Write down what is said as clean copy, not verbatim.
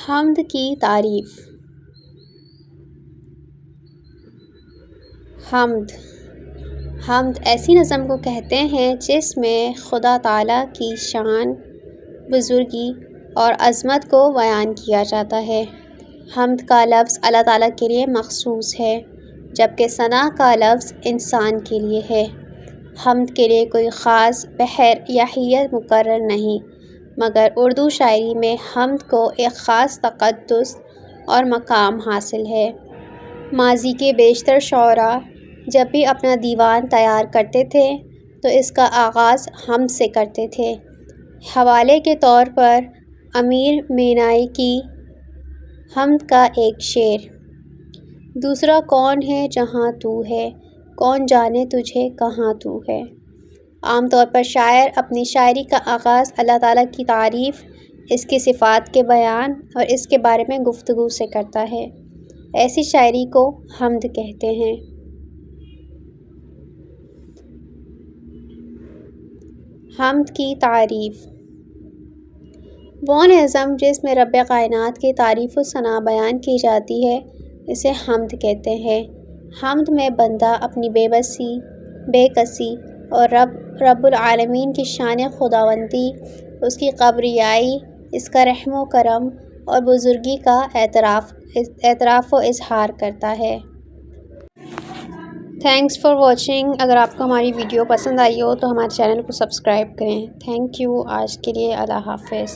حمد کی تعریف۔ حمد ایسی نظم کو کہتے ہیں جس میں خدا تعالیٰ کی شان، بزرگی اور عظمت کو بیان کیا جاتا ہے۔ حمد کا لفظ اللہ تعالیٰ کے لیے مخصوص ہے، جبکہ ثنا کا لفظ انسان کے لیے ہے۔ حمد کے لیے کوئی خاص بحر یا حیت مقرر نہیں، مگر اردو شاعری میں حمد کو ایک خاص تقدس اور مقام حاصل ہے۔ ماضی کے بیشتر شعراء جب بھی اپنا دیوان تیار کرتے تھے تو اس کا آغاز حمد سے کرتے تھے۔ حوالے کے طور پر امیر مینائی کی حمد کا ایک شعر: دوسرا کون ہے جہاں تو ہے، کون جانے تجھے کہاں تو ہے۔ عام طور پر شاعر اپنی شاعری کا آغاز اللہ تعالیٰ کی تعریف، اس کی صفات کے بیان اور اس کے بارے میں گفتگو سے کرتا ہے۔ ایسی شاعری کو حمد کہتے ہیں۔ حمد کی تعریف۔ وہ نظم جس میں رب کائنات کی تعریف و ثنا بیان کی جاتی ہے اسے حمد کہتے ہیں۔ حمد میں بندہ اپنی بے بسی، بے کسی اور رب العالمین کی شان خداوندی، اس کی کبریائی، اس کا رحم و کرم اور بزرگی کا اعتراف و اظہار کرتا ہے۔ Thanks for watching. اگر آپ کو ہماری ویڈیو پسند آئی ہو تو ہمارے چینل کو سبسکرائب کریں۔ Thank you. آج کے لیے اللہ حافظ۔